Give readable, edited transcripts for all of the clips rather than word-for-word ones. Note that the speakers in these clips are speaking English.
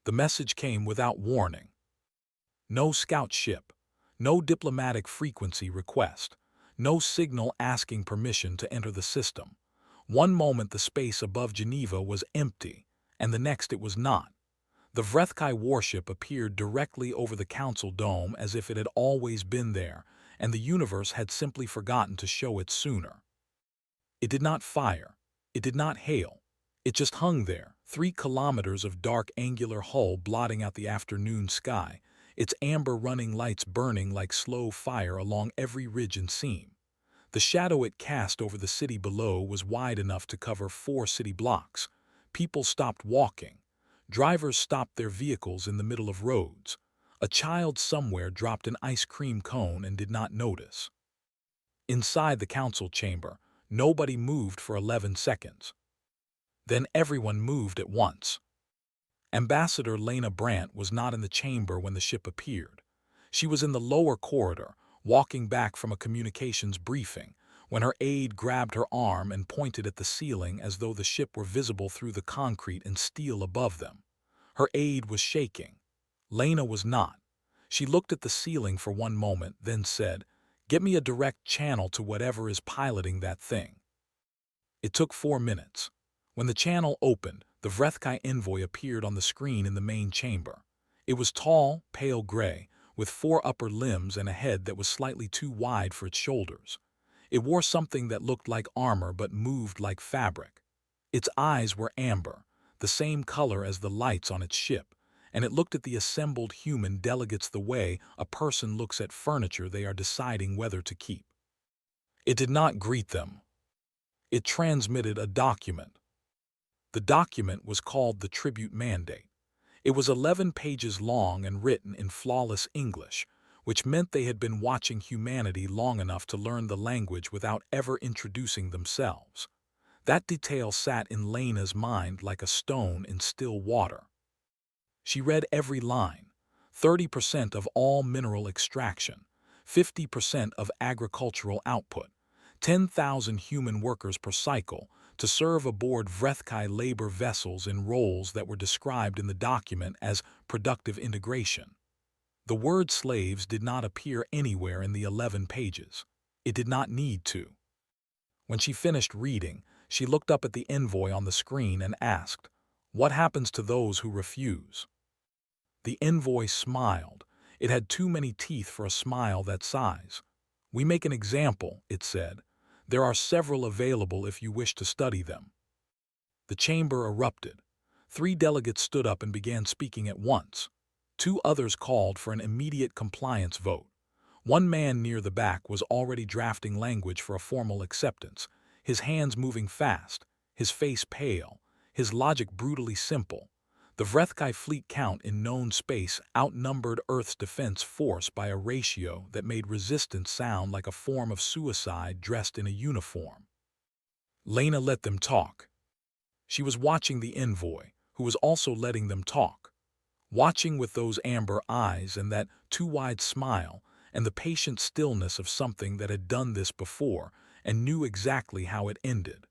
The message came without warning. No scout ship, no diplomatic frequency request, no signal asking permission to enter the system. One moment the space above Geneva was empty, and the next it was not. The Vrethkai warship appeared directly over the Council dome as if it had always been there, and the universe had simply forgotten to show it sooner. It did not fire. It did not hail. It just hung there, 3 kilometers of dark angular hull blotting out the afternoon sky, its amber running lights burning like slow fire along every ridge and seam. The shadow it cast over the city below was wide enough to cover 4 city blocks. People stopped walking. Drivers stopped their vehicles in the middle of roads. A child somewhere dropped an ice cream cone and did not notice. Inside the council chamber, nobody moved for 11 seconds. Then everyone moved at once. Ambassador Lena Brandt was not in the chamber when the ship appeared. She was in the lower corridor, walking back from a communications briefing, when her aide grabbed her arm and pointed at the ceiling as though the ship were visible through the concrete and steel above them. Her aide was shaking. Lena was not. She looked at the ceiling for one moment, then said, "Get me a direct channel to whatever is piloting that thing." It took 4 minutes. When the channel opened, the Vrethkai envoy appeared on the screen in the main chamber. It was tall, pale gray, with 4 upper limbs and a head that was slightly too wide for its shoulders. It wore something that looked like armor but moved like fabric. Its eyes were amber, the same color as the lights on its ship, and it looked at the assembled human delegates the way a person looks at furniture they are deciding whether to keep. It did not greet them. It transmitted a document. The document was called the Tribute Mandate. It was 11 pages long and written in flawless English, which meant they had been watching humanity long enough to learn the language without ever introducing themselves. That detail sat in Lena's mind like a stone in still water. She read every line: 30% of all mineral extraction, 50% of agricultural output, 10,000 human workers per cycle, to serve aboard Vrethkai labor vessels in roles that were described in the document as productive integration. The word slaves did not appear anywhere in the 11 pages. It did not need to. When she finished reading, she looked up at the envoy on the screen and asked, "What happens to those who refuse?" The envoy smiled. It had too many teeth for a smile that size. "We make an example," it said. "There are several available if you wish to study them." The chamber erupted. 3 delegates stood up and began speaking at once. 2 others called for an immediate compliance vote. One man near the back was already drafting language for a formal acceptance, his hands moving fast, his face pale, his logic brutally simple. The Vrethkai fleet count in known space outnumbered Earth's defense force by a ratio that made resistance sound like a form of suicide dressed in a uniform. Lena let them talk. She was watching the envoy, who was also letting them talk. Watching with those amber eyes and that too-wide smile and the patient stillness of something that had done this before and knew exactly how it ended.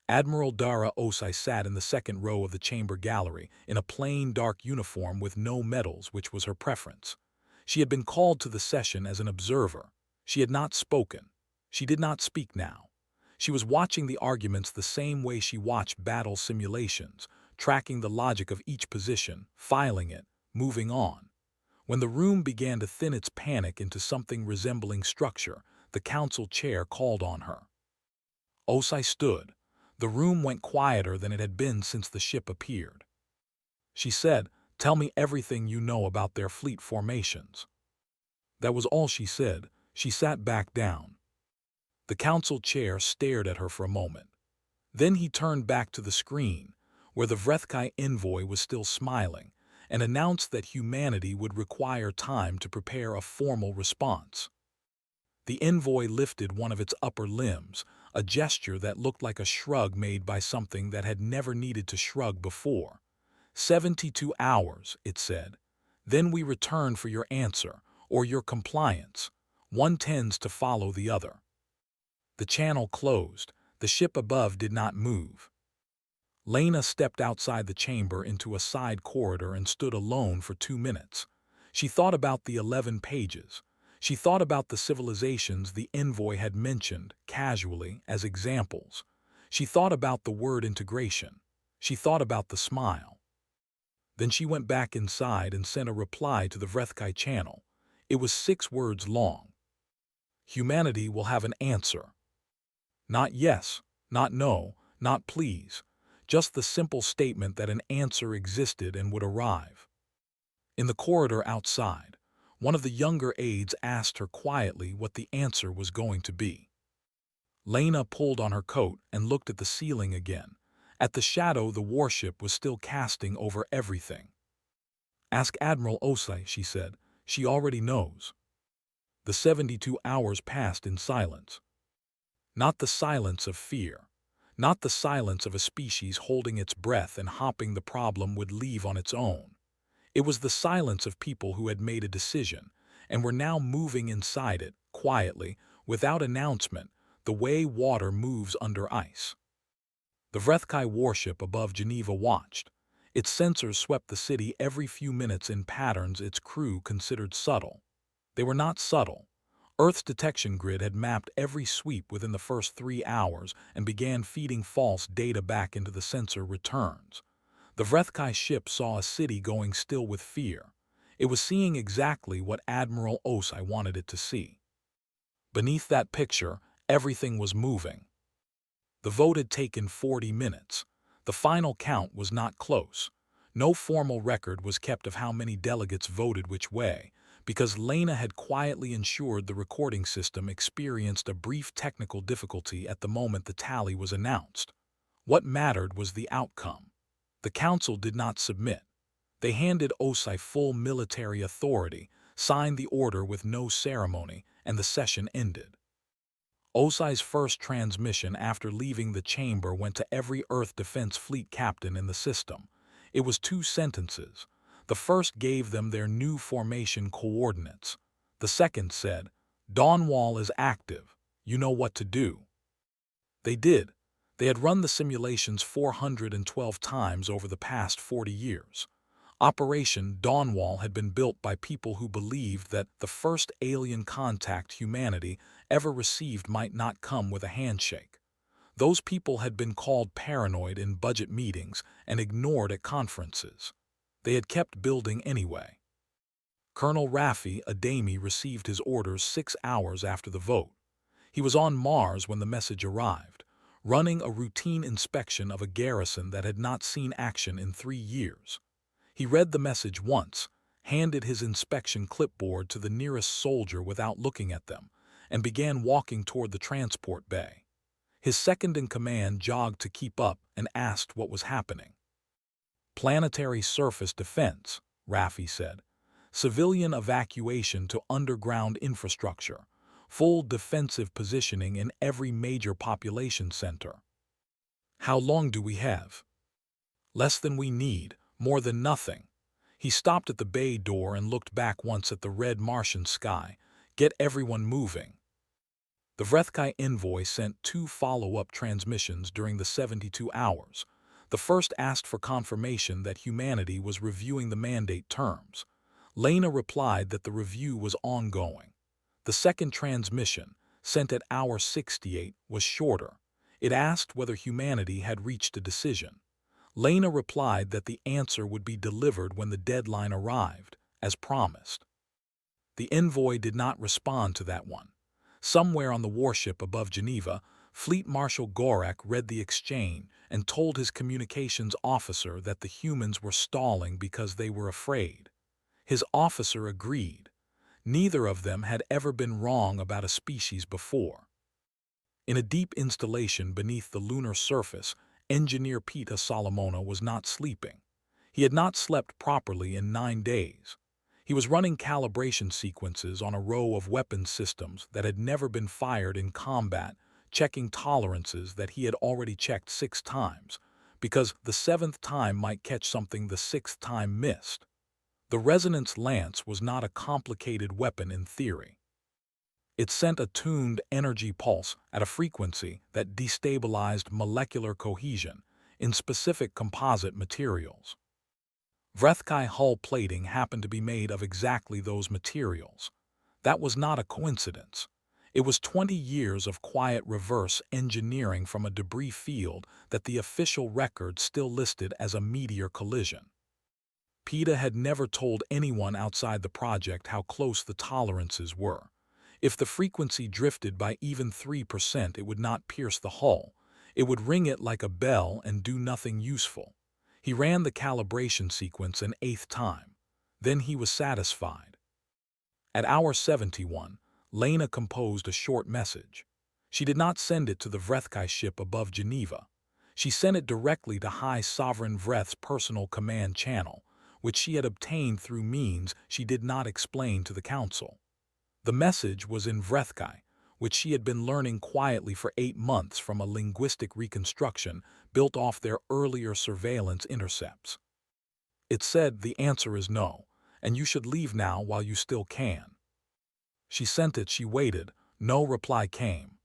Admiral Dara Osai sat in the second row of the chamber gallery in a plain dark uniform with no medals, which was her preference. She had been called to the session as an observer. She had not spoken. She did not speak now. She was watching the arguments the same way she watched battle simulations, tracking the logic of each position, filing it, moving on. When the room began to thin its panic into something resembling structure, the council chair called on her. Osai stood. The room went quieter than it had been since the ship appeared. She said, "Tell me everything you know about their fleet formations." That was all she said. She sat back down. The council chair stared at her for a moment. Then he turned back to the screen, where the Vrethkai envoy was still smiling, and announced that humanity would require time to prepare a formal response. The envoy lifted one of its upper limbs, a gesture that looked like a shrug made by something that had never needed to shrug before. 72 hours, it said. Then we return for your answer, or your compliance. One tends to follow the other. The channel closed. The ship above did not move. Lena stepped outside the chamber into a side corridor and stood alone for 2 minutes. She thought about the 11 pages. She thought about the civilizations the envoy had mentioned, casually, as examples. She thought about the word integration. She thought about the smile. Then she went back inside and sent a reply to the Vrethkai channel. It was 6 words long. Humanity will have an answer. Not yes, not no, not please. Just the simple statement that an answer existed and would arrive. In the corridor outside, one of the younger aides asked her quietly what the answer was going to be. Lena pulled on her coat and looked at the ceiling again, at the shadow the warship was still casting over everything. "Ask Admiral Osai," she said. "She already knows." The 72 hours passed in silence. Not the silence of fear. Not the silence of a species holding its breath and hoping the problem would leave on its own. It was the silence of people who had made a decision and were now moving inside it, quietly, without announcement, the way water moves under ice. The Vrethkai warship above Geneva watched. Its sensors swept the city every few minutes in patterns its crew considered subtle. They were not subtle. Earth's detection grid had mapped every sweep within the first 3 hours and began feeding false data back into the sensor returns. The Vrethkai ship saw a city going still with fear. It was seeing exactly what Admiral Osai wanted it to see. Beneath that picture, everything was moving. The vote had taken 40 minutes. The final count was not close. No formal record was kept of how many delegates voted which way, because Lena had quietly ensured the recording system experienced a brief technical difficulty at the moment the tally was announced. What mattered was the outcome. The council did not submit. They handed Osai full military authority, signed the order with no ceremony, and the session ended. Osai's first transmission after leaving the chamber went to every Earth Defense Fleet captain in the system. It was 2 sentences. The first gave them their new formation coordinates. The second said, "Dawnwall is active. You know what to do." They did. They had run the simulations 412 times over the past 40 years. Operation Dawnwall had been built by people who believed that the first alien contact humanity ever received might not come with a handshake. Those people had been called paranoid in budget meetings and ignored at conferences. They had kept building anyway. Colonel Raffi Adami received his orders 6 hours after the vote. He was on Mars when the message arrived, running a routine inspection of a garrison that had not seen action in 3 years. He read the message once, handed his inspection clipboard to the nearest soldier without looking at them, and began walking toward the transport bay. His second-in-command jogged to keep up and asked what was happening. "Planetary surface defense," Raffi said. "Civilian evacuation to underground infrastructure. Full defensive positioning in every major population center." "How long do we have?" "Less than we need. More than nothing." He stopped at the bay door and looked back once at the red Martian sky. "Get everyone moving." The Vrethkai envoy sent 2 follow-up transmissions during the 72 hours. The first asked for confirmation that humanity was reviewing the mandate terms. Lena replied that the review was ongoing. The second transmission, sent at hour 68, was shorter. It asked whether humanity had reached a decision. Lena replied that the answer would be delivered when the deadline arrived, as promised. The envoy did not respond to that one. Somewhere on the warship above Geneva, Fleet Marshal Gorak read the exchange and told his communications officer that the humans were stalling because they were afraid. His officer agreed. Neither of them had ever been wrong about a species before. In a deep installation beneath the lunar surface, engineer Peter Solomona was not sleeping. He had not slept properly in 9 days. He was running calibration sequences on a row of weapons systems that had never been fired in combat, checking tolerances that he had already checked 6 times, because the 7th time might catch something the 6th time missed. The resonance lance was not a complicated weapon in theory. It sent a tuned energy pulse at a frequency that destabilized molecular cohesion, in specific composite materials. Vrethkai hull plating happened to be made of exactly those materials. That was not a coincidence. It was 20 years of quiet reverse engineering from a debris field that the official record still listed as a meteor collision. PETA had never told anyone outside the project how close the tolerances were. If the frequency drifted by even 3%, it would not pierce the hull. It would ring it like a bell and do nothing useful. He ran the calibration sequence an eighth time. Then he was satisfied. At hour 71, Lena composed a short message. She did not send it to the Vrethkai ship above Geneva. She sent it directly to High Sovereign Vreth's personal command channel, which she had obtained through means she did not explain to the Council. The message was in Vrethkai, which she had been learning quietly for 8 months from a linguistic reconstruction built off their earlier surveillance intercepts. It said, "The answer is no, and you should leave now while you still can." She sent it, she waited, no reply came.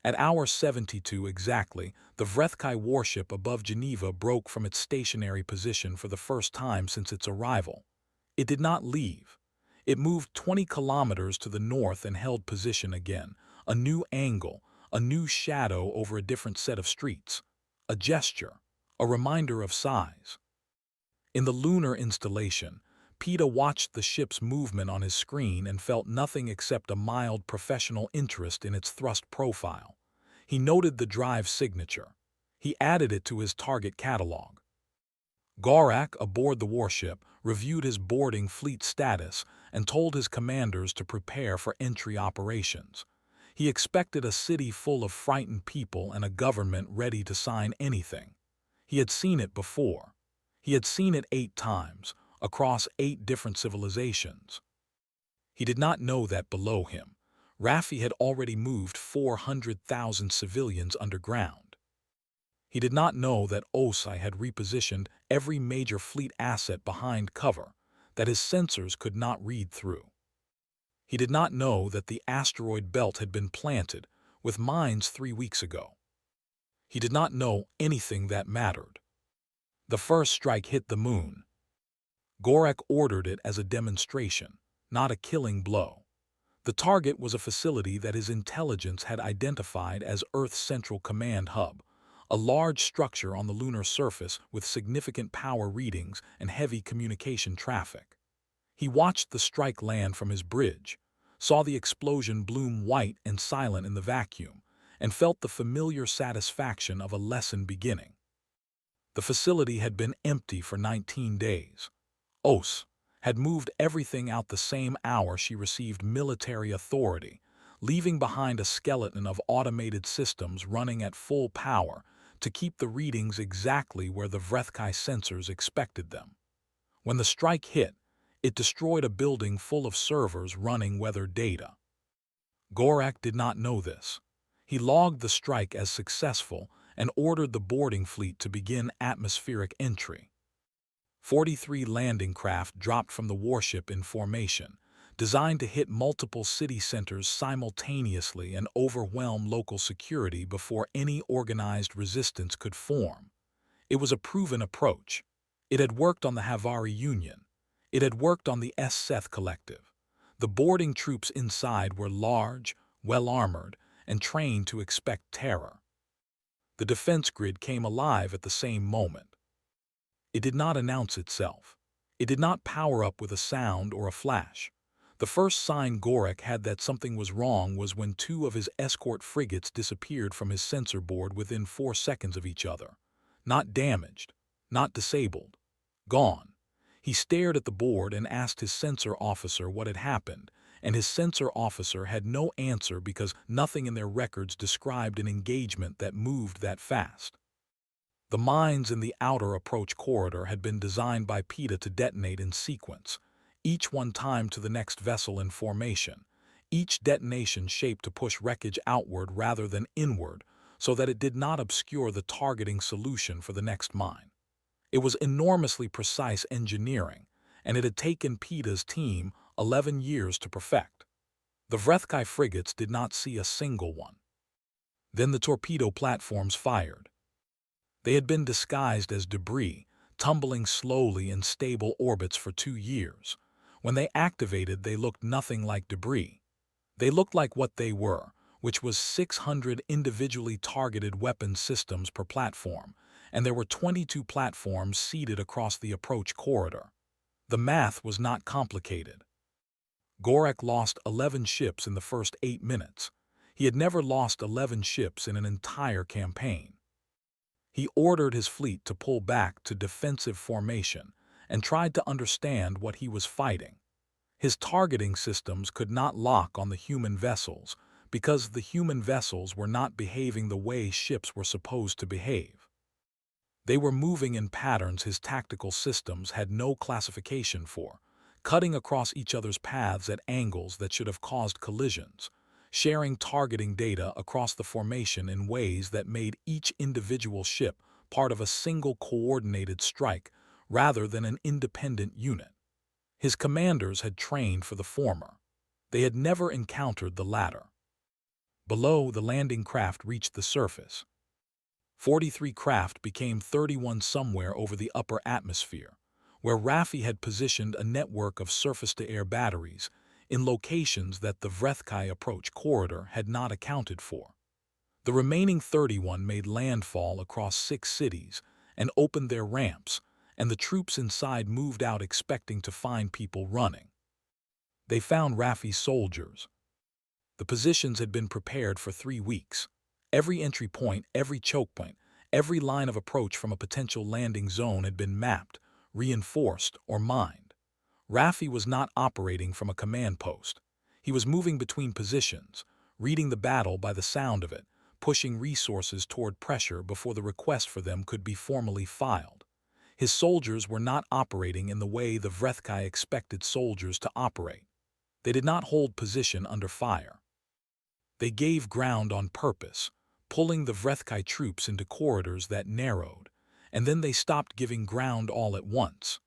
At hour 72 exactly, the Vrethkai warship above Geneva broke from its stationary position for the first time since its arrival. It did not leave. It moved 20 kilometers to the north and held position again, a new angle, a new shadow over a different set of streets. A gesture, a reminder of size. In the lunar installation, PETA watched the ship's movement on his screen and felt nothing except a mild professional interest in its thrust profile. He noted the drive signature. He added it to his target catalog. Gorak, aboard the warship, reviewed his boarding fleet status and told his commanders to prepare for entry operations. He expected a city full of frightened people and a government ready to sign anything. He had seen it before. He had seen it 8 times, across 8 different civilizations. He did not know that below him, Raffi had already moved 400,000 civilians underground. He did not know that Osai had repositioned every major fleet asset behind cover, that his sensors could not read through. He did not know that the asteroid belt had been planted with mines 3 weeks ago. He did not know anything that mattered. The first strike hit the moon. Gorak ordered it as a demonstration, not a killing blow. The target was a facility that his intelligence had identified as Earth's Central Command Hub, a large structure on the lunar surface with significant power readings and heavy communication traffic. He watched the strike land from his bridge, saw the explosion bloom white and silent in the vacuum, and felt the familiar satisfaction of a lesson beginning. The facility had been empty for 19 days. Os had moved everything out the same hour she received military authority, leaving behind a skeleton of automated systems running at full power to keep the readings exactly where the Vrethkai sensors expected them. When the strike hit, it destroyed a building full of servers running weather data. Gorak did not know this. He logged the strike as successful and ordered the boarding fleet to begin atmospheric entry. 43 landing craft dropped from the warship in formation, designed to hit multiple city centers simultaneously and overwhelm local security before any organized resistance could form. It was a proven approach. It had worked on the Havari Union. It had worked on the Seth Collective. The boarding troops inside were large, well-armored, and trained to expect terror. The defense grid came alive at the same moment. It did not announce itself. It did not power up with a sound or a flash. The first sign Gorak had that something was wrong was when 2 of his escort frigates disappeared from his sensor board within 4 seconds of each other. Not damaged, not disabled, gone. He stared at the board and asked his sensor officer what had happened, and his sensor officer had no answer because nothing in their records described an engagement that moved that fast. The mines in the outer approach corridor had been designed by PETA to detonate in sequence, each one timed to the next vessel in formation, each detonation shaped to push wreckage outward rather than inward so that it did not obscure the targeting solution for the next mine. It was enormously precise engineering, and it had taken PETA's team 11 years to perfect. The Vrethkai frigates did not see a single one. Then the torpedo platforms fired. They had been disguised as debris, tumbling slowly in stable orbits for 2 years. When they activated, they looked nothing like debris. They looked like what they were, which was 600 individually targeted weapon systems per platform, and there were 22 platforms seated across the approach corridor. The math was not complicated. Gorak lost 11 ships in the first 8 minutes. He had never lost 11 ships in an entire campaign. He ordered his fleet to pull back to defensive formation and tried to understand what he was fighting. His targeting systems could not lock on the human vessels because the human vessels were not behaving the way ships were supposed to behave. They were moving in patterns his tactical systems had no classification for, cutting across each other's paths at angles that should have caused collisions, sharing targeting data across the formation in ways that made each individual ship part of a single coordinated strike rather than an independent unit. His commanders had trained for the former. They had never encountered the latter. Below, the landing craft reached the surface. 43 craft became 31 somewhere over the upper atmosphere, where Raffi had positioned a network of surface-to-air batteries in locations that the Vrethkai approach corridor had not accounted for. The remaining 31 made landfall across 6 cities and opened their ramps, and the troops inside moved out expecting to find people running. They found Raffi's soldiers. The positions had been prepared for 3 weeks. Every entry point, every choke point, every line of approach from a potential landing zone had been mapped, reinforced, or mined. Raffi was not operating from a command post. He was moving between positions, reading the battle by the sound of it, pushing resources toward pressure before the request for them could be formally filed. His soldiers were not operating in the way the Vrethkai expected soldiers to operate. They did not hold position under fire. They gave ground on purpose, pulling the Vrethkai troops into corridors that narrowed, and then they stopped giving ground all at once.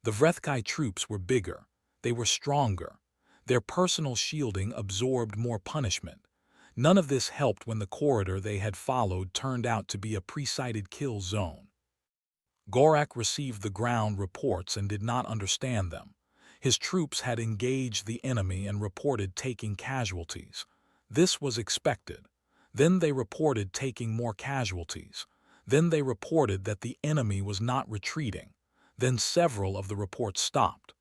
The Vrethkai troops were bigger, they were stronger. Their personal shielding absorbed more punishment. None of this helped when the corridor they had followed turned out to be a pre-sighted kill zone. Gorak received the ground reports and did not understand them. His troops had engaged the enemy and reported taking casualties. This was expected. Then they reported taking more casualties. Then they reported that the enemy was not retreating. Then several of the reports stopped.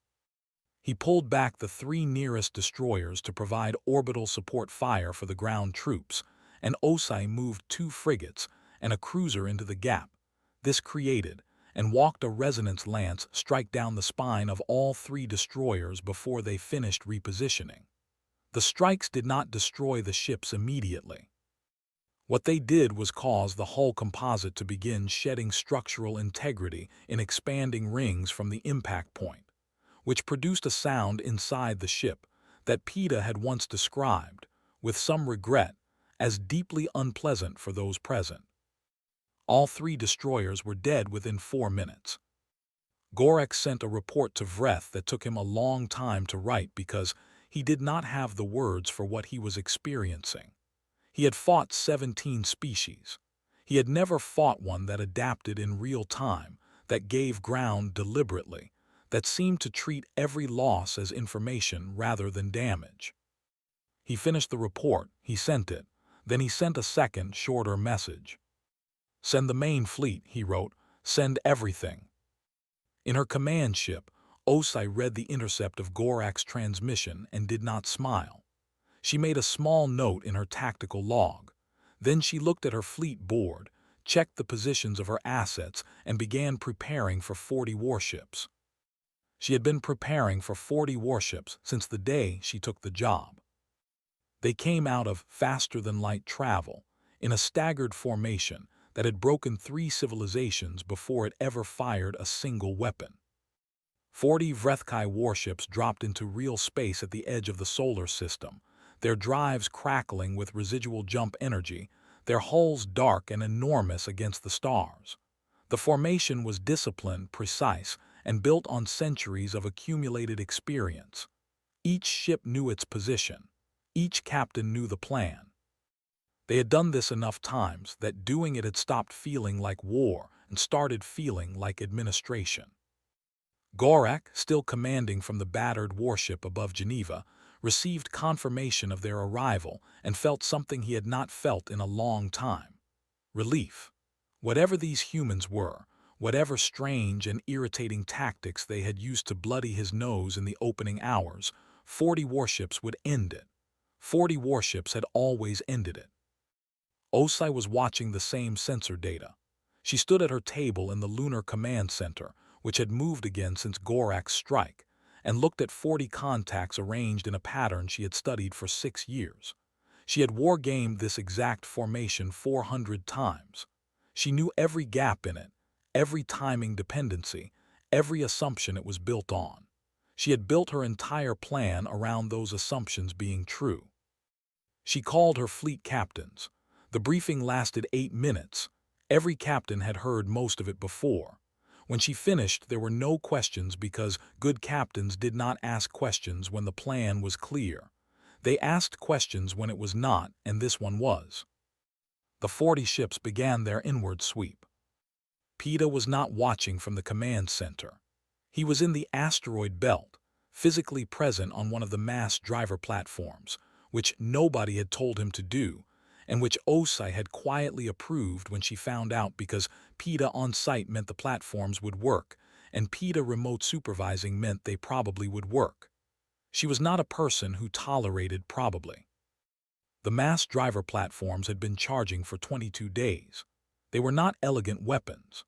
He pulled back the 3 nearest destroyers to provide orbital support fire for the ground troops, and Osai moved 2 frigates and a cruiser into the gap. This created, and walked a resonance lance strike down the spine of all 3 destroyers before they finished repositioning. The strikes did not destroy the ships immediately. What they did was cause the hull composite to begin shedding structural integrity in expanding rings from the impact point, which produced a sound inside the ship that PETA had once described, with some regret, as deeply unpleasant for those present. All 3 destroyers were dead within 4 minutes. Gorak sent a report to Vreth that took him a long time to write because he did not have the words for what he was experiencing. He had fought 17 species. He had never fought one that adapted in real time, that gave ground deliberately, that seemed to treat every loss as information rather than damage. He finished the report, he sent it, then he sent a second, shorter message. "Send the main fleet," he wrote, "send everything." In her command ship, Osai read the intercept of Gorak's transmission and did not smile. She made a small note in her tactical log. Then she looked at her fleet board, checked the positions of her assets, and began preparing for 40 warships. She had been preparing for 40 warships since the day she took the job. They came out of faster-than-light travel, in a staggered formation that had broken 3 civilizations before it ever fired a single weapon. 40 Vrethkai warships dropped into real space at the edge of the solar system, their drives crackling with residual jump energy, their hulls dark and enormous against the stars. The formation was disciplined, precise, and built on centuries of accumulated experience. Each ship knew its position. Each captain knew the plan. They had done this enough times that doing it had stopped feeling like war and started feeling like administration. Gorak, still commanding from the battered warship above Geneva, received confirmation of their arrival and felt something he had not felt in a long time: relief. Whatever these humans were, whatever strange and irritating tactics they had used to bloody his nose in the opening hours, 40 warships would end it. 40 warships had always ended it. Osai was watching the same sensor data. She stood at her table in the Lunar Command Center, which had moved again since Gorak's strike, and looked at 40 contacts arranged in a pattern she had studied for 6 years. She had wargamed this exact formation 400 times. She knew every gap in it, every timing dependency, every assumption it was built on. She had built her entire plan around those assumptions being true. She called her fleet captains. The briefing lasted 8 minutes. Every captain had heard most of it before. When she finished, there were no questions because good captains did not ask questions when the plan was clear. They asked questions when it was not, and this one was. The 40 ships began their inward sweep. PETA was not watching from the command center. He was in the asteroid belt, physically present on one of the mass driver platforms, which nobody had told him to do, and which Osai had quietly approved when she found out, because PETA on site meant the platforms would work, and PETA remote supervising meant they probably would work. She was not a person who tolerated probably. The mass driver platforms had been charging for 22 days. They were not elegant weapons.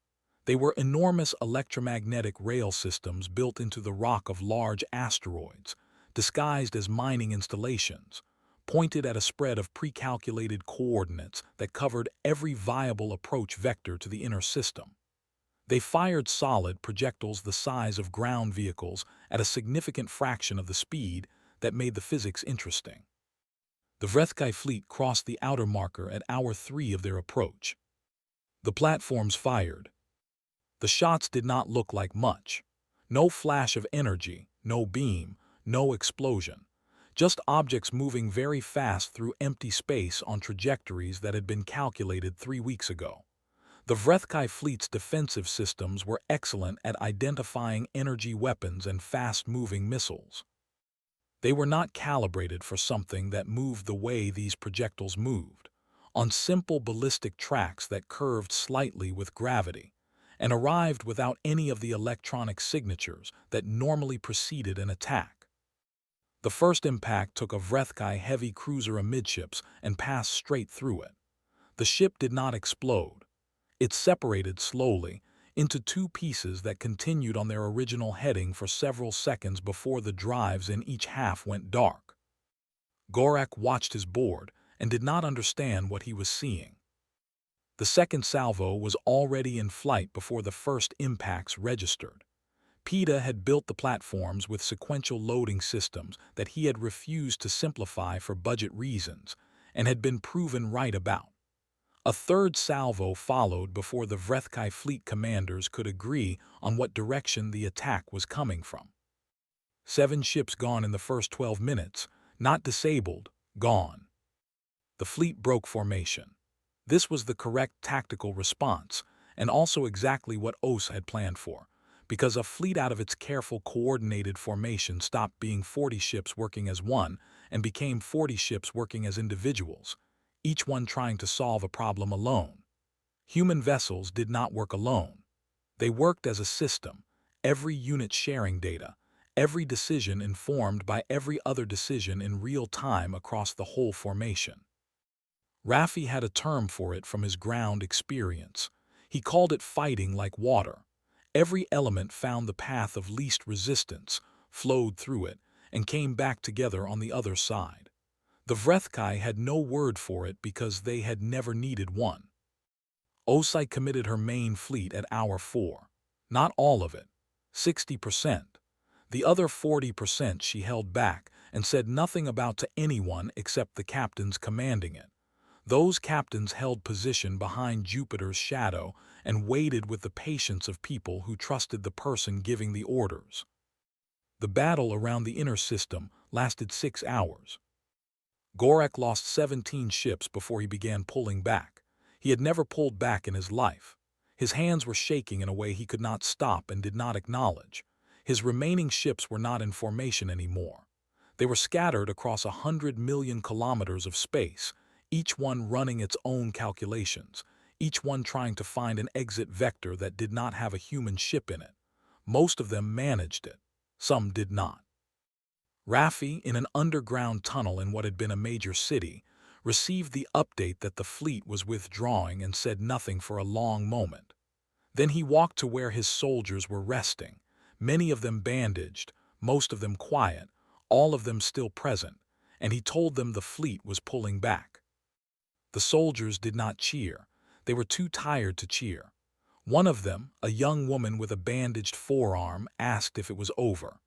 They were enormous electromagnetic rail systems built into the rock of large asteroids, disguised as mining installations, pointed at a spread of pre-calculated coordinates that covered every viable approach vector to the inner system. They fired solid projectiles the size of ground vehicles at a significant fraction of the speed that made the physics interesting. The Vrethkai fleet crossed the outer marker at hour 3 of their approach. The platforms fired. The shots did not look like much. No flash of energy, no beam, no explosion. Just objects moving very fast through empty space on trajectories that had been calculated 3 weeks ago. The Vrethkai fleet's defensive systems were excellent at identifying energy weapons and fast-moving missiles. They were not calibrated for something that moved the way these projectiles moved, on simple ballistic tracks that curved slightly with gravity, and arrived without any of the electronic signatures that normally preceded an attack. The first impact took a Vrethkai heavy cruiser amidships and passed straight through it. The ship did not explode. It separated slowly into 2 pieces that continued on their original heading for several seconds before the drives in each half went dark. Gorak watched his board and did not understand what he was seeing. The second salvo was already in flight before the first impacts registered. PETA had built the platforms with sequential loading systems that he had refused to simplify for budget reasons, and had been proven right about. A third salvo followed before the Vrethkai fleet commanders could agree on what direction the attack was coming from. 7 ships gone in the first 12 minutes, not disabled, gone. The fleet broke formation. This was the correct tactical response, and also exactly what Os had planned for, because a fleet out of its careful coordinated formation stopped being 40 ships working as one and became 40 ships working as individuals, each one trying to solve a problem alone. Human vessels did not work alone. They worked as a system, every unit sharing data, every decision informed by every other decision in real time across the whole formation. Raffi had a term for it from his ground experience. He called it fighting like water. Every element found the path of least resistance, flowed through it, and came back together on the other side. The Vrethkai had no word for it because they had never needed one. Osai committed her main fleet at hour 4. Not all of it, 60%. The other 40% she held back and said nothing about to anyone except the captains commanding it. Those captains held position behind Jupiter's shadow and waited with the patience of people who trusted the person giving the orders. The battle around the inner system lasted 6 hours. Gorak lost 17 ships before he began pulling back. He had never pulled back in his life. His hands were shaking in a way he could not stop and did not acknowledge. His remaining ships were not in formation anymore. They were scattered across 100 million kilometers of space, each one running its own calculations, each one trying to find an exit vector that did not have a human ship in it. Most of them managed it. Some did not. Raffi, in an underground tunnel in what had been a major city, received the update that the fleet was withdrawing and said nothing for a long moment. Then he walked to where his soldiers were resting, many of them bandaged, most of them quiet, all of them still present, and he told them the fleet was pulling back. The soldiers did not cheer. They were too tired to cheer. One of them, a young woman with a bandaged forearm, asked if it was over.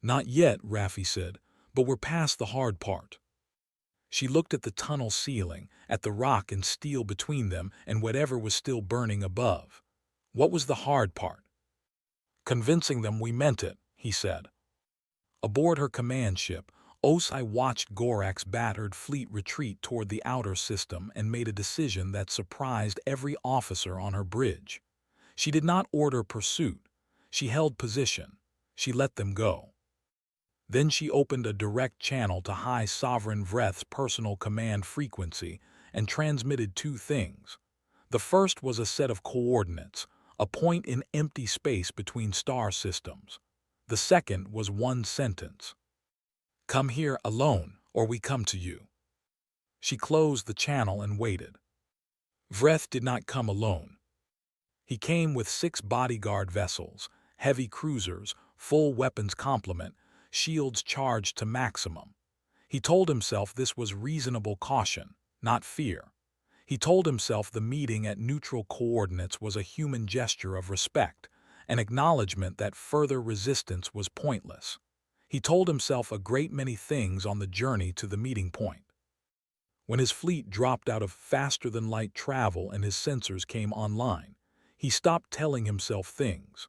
"Not yet," Raffi said, "but we're past the hard part." She looked at the tunnel ceiling, at the rock and steel between them, and whatever was still burning above. What was the hard part? "Convincing them we meant it," he said. Aboard her command ship, Osai watched Gorak's battered fleet retreat toward the outer system and made a decision that surprised every officer on her bridge. She did not order pursuit. She held position. She let them go. Then she opened a direct channel to High Sovereign Vreth's personal command frequency and transmitted two things. The first was a set of coordinates, a point in empty space between star systems. The second was one sentence. "Come here alone, or we come to you." She closed the channel and waited. Vreth did not come alone. He came with 6 bodyguard vessels, heavy cruisers, full weapons complement, shields charged to maximum. He told himself this was reasonable caution, not fear. He told himself the meeting at neutral coordinates was a human gesture of respect, an acknowledgement that further resistance was pointless. He told himself a great many things on the journey to the meeting point. When his fleet dropped out of faster-than-light travel and his sensors came online, he stopped telling himself things.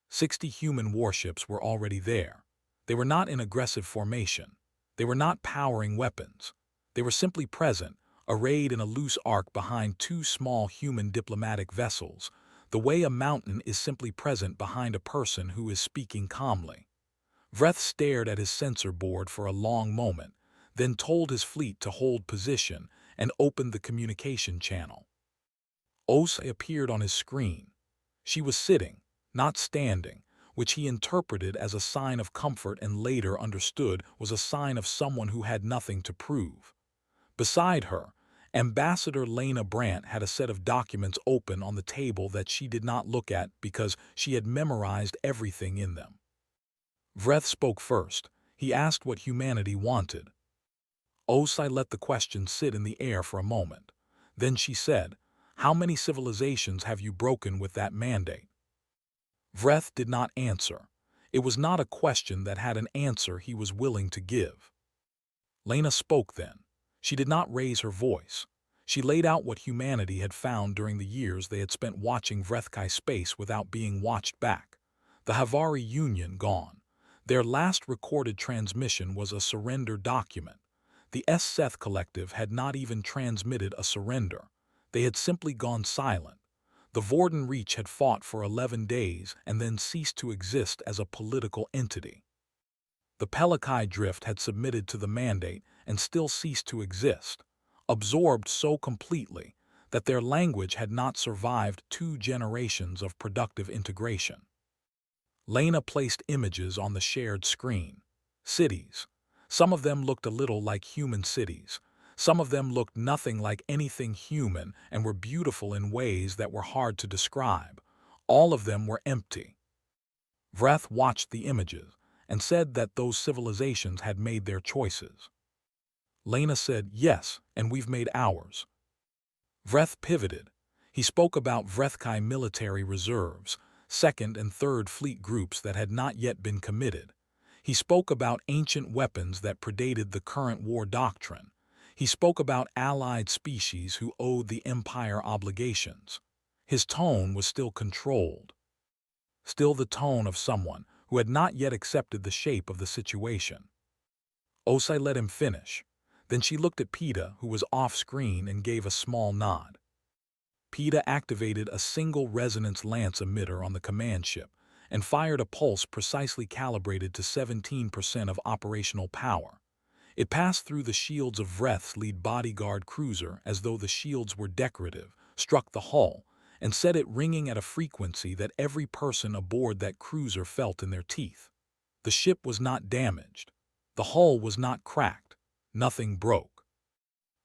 60 human warships were already there. They were not in aggressive formation. They were not powering weapons. They were simply present, arrayed in a loose arc behind 2 small human diplomatic vessels, the way a mountain is simply present behind a person who is speaking calmly. Vreth stared at his sensor board for a long moment, then told his fleet to hold position and opened the communication channel. Osai appeared on his screen. She was sitting, not standing, which he interpreted as a sign of comfort and later understood was a sign of someone who had nothing to prove. Beside her, Ambassador Lena Brandt had a set of documents open on the table that she did not look at because she had memorized everything in them. Vreth spoke first. He asked what humanity wanted. Osai let the question sit in the air for a moment. Then she said, "How many civilizations have you broken with that mandate?" Vreth did not answer. It was not a question that had an answer he was willing to give. Lena spoke then. She did not raise her voice. She laid out what humanity had found during the years they had spent watching Vrethkai space without being watched back. The Havari Union gone. Their last recorded transmission was a surrender document. The S-Seth Collective had not even transmitted a surrender. They had simply gone silent. The Vorden Reach had fought for 11 days and then ceased to exist as a political entity. The Pelikai Drift had submitted to the mandate and still ceased to exist, absorbed so completely that their language had not survived 2 generations of productive integration. Lena placed images on the shared screen. Cities. Some of them looked a little like human cities. Some of them looked nothing like anything human and were beautiful in ways that were hard to describe. All of them were empty. Vreth watched the images and said that those civilizations had made their choices. Lena said, "Yes, and we've made ours." Vreth pivoted. He spoke about Vrethkai military reserves, 2nd and 3rd Fleet groups that had not yet been committed. He spoke about ancient weapons that predated the current war doctrine. He spoke about allied species who owed the Empire obligations. His tone was still controlled. Still the tone of someone who had not yet accepted the shape of the situation. Osai let him finish. Then she looked at PETA, who was off-screen, and gave a small nod. PETA activated a single resonance lance emitter on the command ship and fired a pulse precisely calibrated to 17% of operational power. It passed through the shields of Vreth's lead bodyguard cruiser as though the shields were decorative, struck the hull, and set it ringing at a frequency that every person aboard that cruiser felt in their teeth. The ship was not damaged. The hull was not cracked. Nothing broke.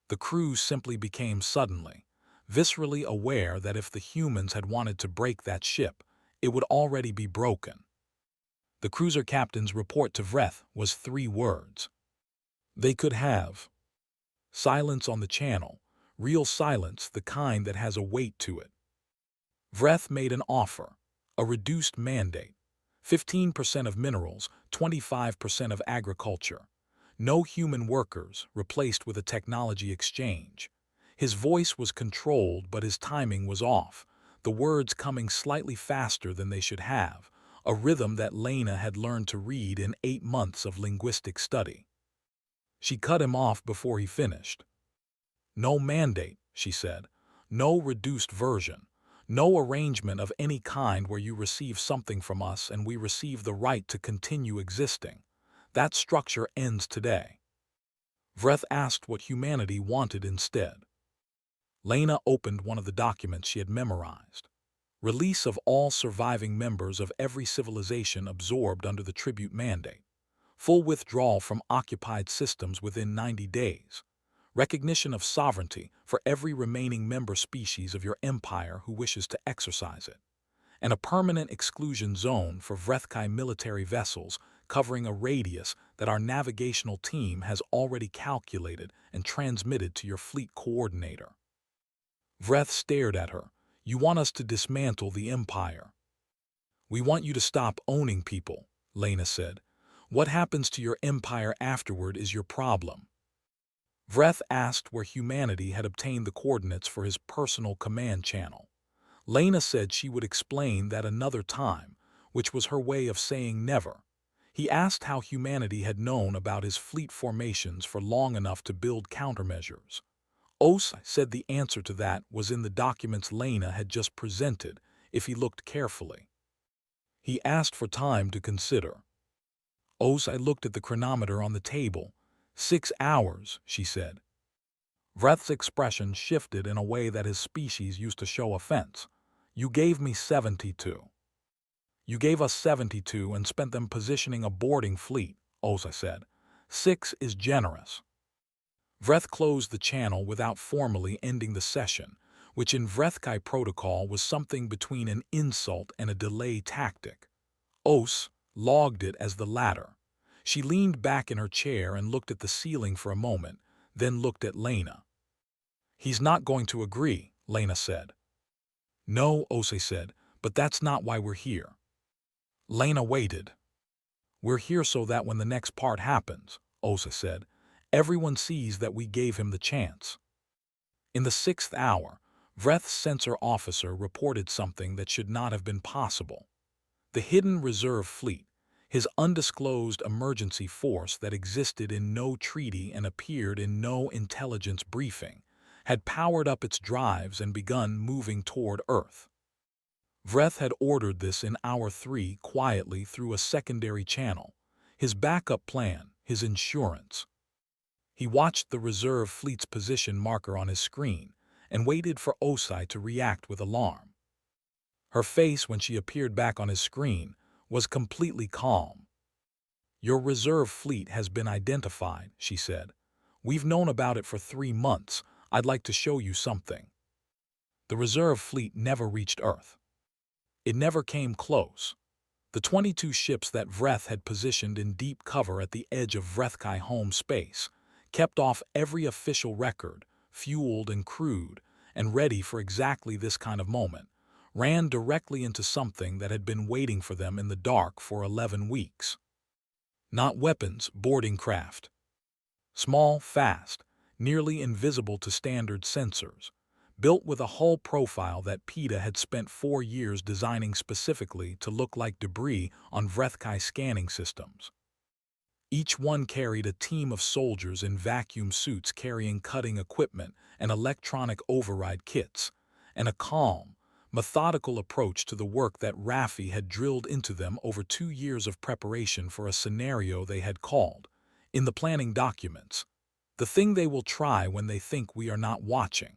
The crew simply became suddenly, viscerally aware that if the humans had wanted to break that ship, it would already be broken. The cruiser captain's report to Vreth was 3 words. They could have. Silence on the channel, real silence, the kind that has a weight to it. Vreth made an offer, a reduced mandate, 15% of minerals, 25% of agriculture. No human workers, replaced with a technology exchange. His voice was controlled, but his timing was off, the words coming slightly faster than they should have, a rhythm that Lena had learned to read in 8 months of linguistic study. She cut him off before he finished. No mandate, she said. No reduced version. No arrangement of any kind where you receive something from us and we receive the right to continue existing. That structure ends today. Vreth asked what humanity wanted instead. Lena opened one of the documents she had memorized. Release of all surviving members of every civilization absorbed under the tribute mandate. Full withdrawal from occupied systems within 90 days. Recognition of sovereignty for every remaining member species of your empire who wishes to exercise it. And a permanent exclusion zone for Vrethkai military vessels covering a radius that our navigational team has already calculated and transmitted to your fleet coordinator. Vreth stared at her. You want us to dismantle the empire. We want you to stop owning people, Lena said. What happens to your empire afterward is your problem. Vreth asked where humanity had obtained the coordinates for his personal command channel. Lena said she would explain that another time, which was her way of saying never. He asked how humanity had known about his fleet formations for long enough to build countermeasures. Os said the answer to that was in the documents Lena had just presented, if he looked carefully. He asked for time to consider. Os looked at the chronometer on the table. 6 hours, she said. Vreth's expression shifted in a way that his species used to show offense. You gave me 72. You gave us 72 and spent them positioning a boarding fleet, Osa said. 6 is generous. Vreth closed the channel without formally ending the session, which in Vrethkai protocol was something between an insult and a delay tactic. Os logged it as the latter. She leaned back in her chair and looked at the ceiling for a moment, then looked at Lena. He's not going to agree, Lena said. No, Ose said, but that's not why we're here. Lena waited. We're here so that when the next part happens, Osa said, everyone sees that we gave him the chance. In the 6th hour, Vreth's sensor officer reported something that should not have been possible. The hidden reserve fleet, his undisclosed emergency force that existed in no treaty and appeared in no intelligence briefing, had powered up its drives and begun moving toward Earth. Vreth had ordered this in Hour 3 quietly through a secondary channel, his backup plan, his insurance. He watched the reserve fleet's position marker on his screen and waited for Osai to react with alarm. Her face, when she appeared back on his screen, was completely calm. Your reserve fleet has been identified, she said. We've known about it for 3 months. I'd like to show you something. The reserve fleet never reached Earth. It never came close. The 22 ships that Vreth had positioned in deep cover at the edge of Vrethkai home space, kept off every official record, fueled and crewed, and ready for exactly this kind of moment, ran directly into something that had been waiting for them in the dark for 11 weeks. Not weapons, boarding craft. Small, fast, nearly invisible to standard sensors, built with a hull profile that PETA had spent 4 years designing specifically to look like debris on Vrethkai scanning systems. Each one carried a team of soldiers in vacuum suits carrying cutting equipment and electronic override kits, and a calm, methodical approach to the work that Raffi had drilled into them over 2 years of preparation for a scenario they had called, in the planning documents, the thing they will try when they think we are not watching.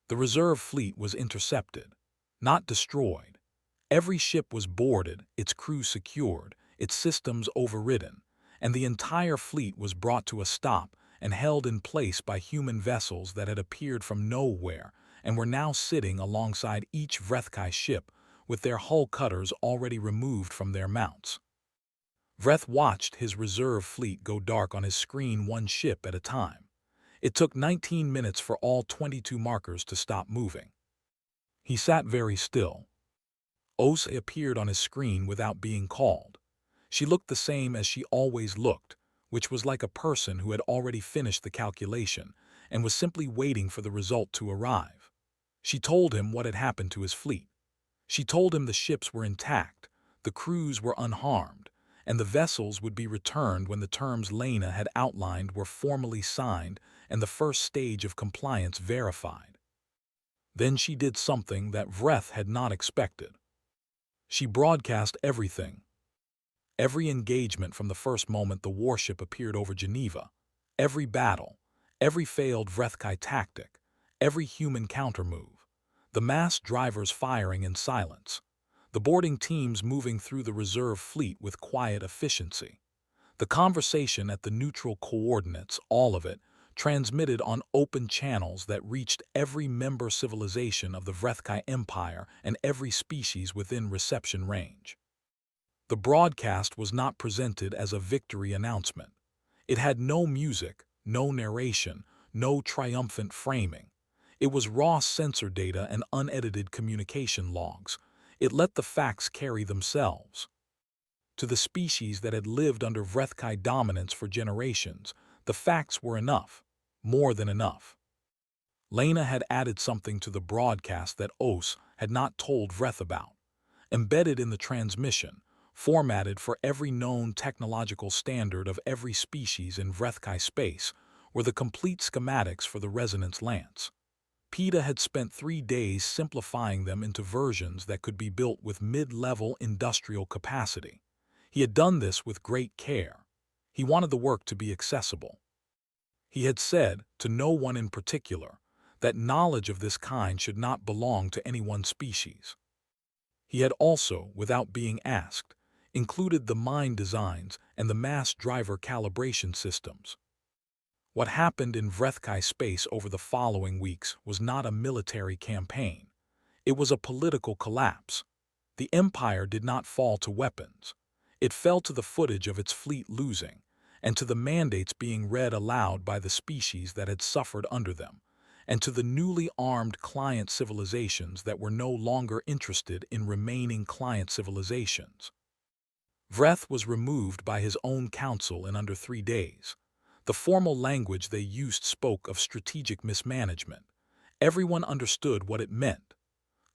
The reserve fleet was intercepted, not destroyed. Every ship was boarded, its crew secured, its systems overridden, and the entire fleet was brought to a stop and held in place by human vessels that had appeared from nowhere and were now sitting alongside each Vrethkai ship with their hull cutters already removed from their mounts. Vreth watched his reserve fleet go dark on his screen, one ship at a time. It took 19 minutes for all 22 markers to stop moving. He sat very still. Os appeared on his screen without being called. She looked the same as she always looked, which was like a person who had already finished the calculation and was simply waiting for the result to arrive. She told him what had happened to his fleet. She told him the ships were intact, the crews were unharmed, and the vessels would be returned when the terms Lena had outlined were formally signed and the first stage of compliance verified. Then she did something that Vreth had not expected. She broadcast everything. Every engagement from the first moment the warship appeared over Geneva, every battle, every failed Vrethkai tactic, every human countermove, the mass drivers firing in silence, the boarding teams moving through the reserve fleet with quiet efficiency, the conversation at the neutral coordinates, all of it, transmitted on open channels that reached every member civilization of the Vrethkai Empire and every species within reception range. The broadcast was not presented as a victory announcement. It had no music, no narration, no triumphant framing. It was raw sensor data and unedited communication logs. It let the facts carry themselves. To the species that had lived under Vrethkai dominance for generations, the facts were enough, more than enough. Lena had added something to the broadcast that Os had not told Vreth about. Embedded in the transmission, formatted for every known technological standard of every species in Vrethkai space, were the complete schematics for the resonance lance. PETA had spent 3 days simplifying them into versions that could be built with mid-level industrial capacity. He had done this with great care. He wanted the work to be accessible. He had said, to no one in particular, that knowledge of this kind should not belong to any one species. He had also, without being asked, included the mine designs and the mass driver calibration systems. What happened in Vrethkai space over the following weeks was not a military campaign. It was a political collapse. The Empire did not fall to weapons. It fell to the footage of its fleet losing, and to the mandates being read aloud by the species that had suffered under them, and to the newly armed client civilizations that were no longer interested in remaining client civilizations. Vreth was removed by his own council in under 3 days. The formal language they used spoke of strategic mismanagement. Everyone understood what it meant.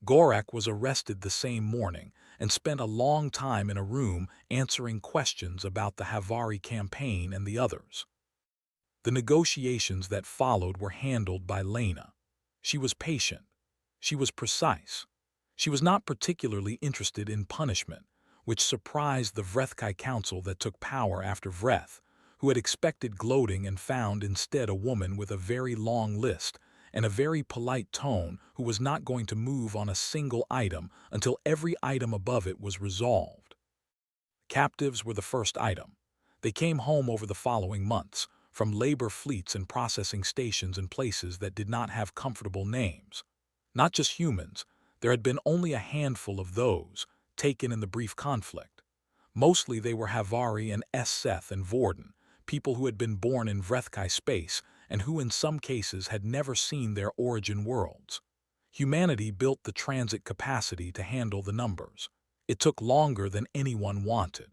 Gorak was arrested the same morning and spent a long time in a room answering questions about the Havari campaign and the others. The negotiations that followed were handled by Lena. She was patient. She was precise. She was not particularly interested in punishment, which surprised the Vrethkai Council that took power after Vreth, who had expected gloating and found instead a woman with a very long list and a very polite tone who was not going to move on a single item until every item above it was resolved. Captives were the first item. They came home over the following months, from labor fleets and processing stations in places that did not have comfortable names. Not just humans, there had been only a handful of those, taken in the brief conflict. Mostly they were Havari and Seth and Vorden, people who had been born in Vrethkai space and who in some cases had never seen their origin worlds. Humanity built the transit capacity to handle the numbers. It took longer than anyone wanted.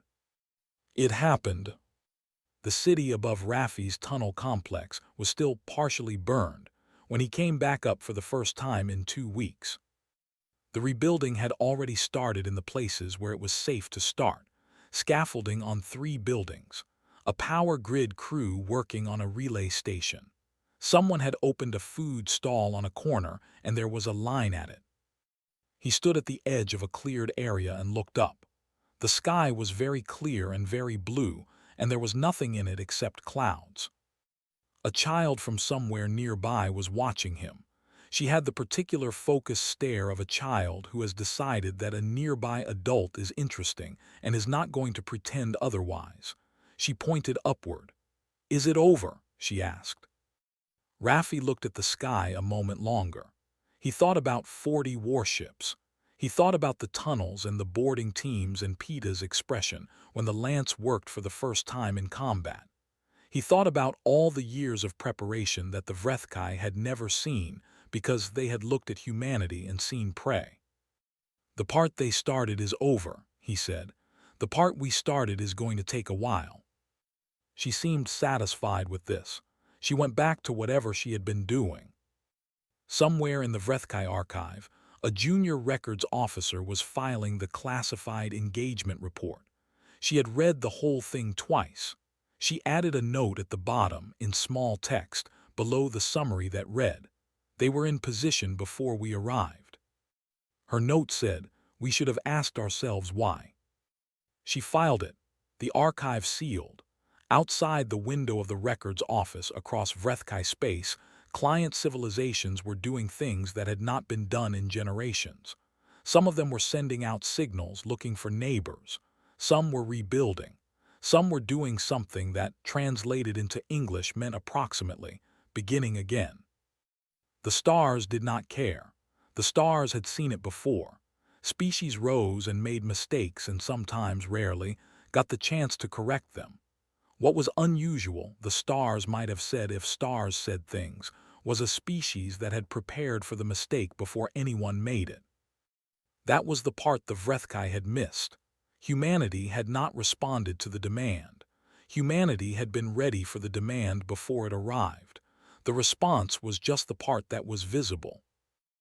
It happened. The city above Raffi's tunnel complex was still partially burned when he came back up for the first time in 2 weeks. The rebuilding had already started in the places where it was safe to start, scaffolding on 3 buildings, A power grid crew working on a relay station. Someone had opened a food stall on a corner, and there was a line at it. He stood at the edge of a cleared area and looked up. The sky was very clear and very blue, and there was nothing in it except clouds. A child from somewhere nearby was watching him. She had the particular focused stare of a child who has decided that a nearby adult is interesting and is not going to pretend otherwise. She pointed upward. "Is it over?" she asked. Raffi looked at the sky a moment longer. He thought about 40 warships. He thought about the tunnels and the boarding teams and Peeta's expression when the lance worked for the first time in combat. He thought about all the years of preparation that the Vrethkai had never seen because they had looked at humanity and seen prey. "The part they started is over," he said. "The part we started is going to take a while." She seemed satisfied with this. She went back to whatever she had been doing. Somewhere in the Vrethkai archive, a junior records officer was filing the classified engagement report. She had read the whole thing twice. She added a note at the bottom in small text below the summary that read, "They were in position before we arrived." Her note said, "We should have asked ourselves why." She filed it. The archive sealed. Outside the window of the records office across Vrethkai space, client civilizations were doing things that had not been done in generations. Some of them were sending out signals looking for neighbors. Some were rebuilding. Some were doing something that, translated into English, meant approximately, beginning again. The stars did not care. The stars had seen it before. Species rose and made mistakes and sometimes, rarely, got the chance to correct them. What was unusual, the stars might have said if stars said things, was a species that had prepared for the mistake before anyone made it. That was the part the Vrethkai had missed. Humanity had not responded to the demand. Humanity had been ready for the demand before it arrived. The response was just the part that was visible.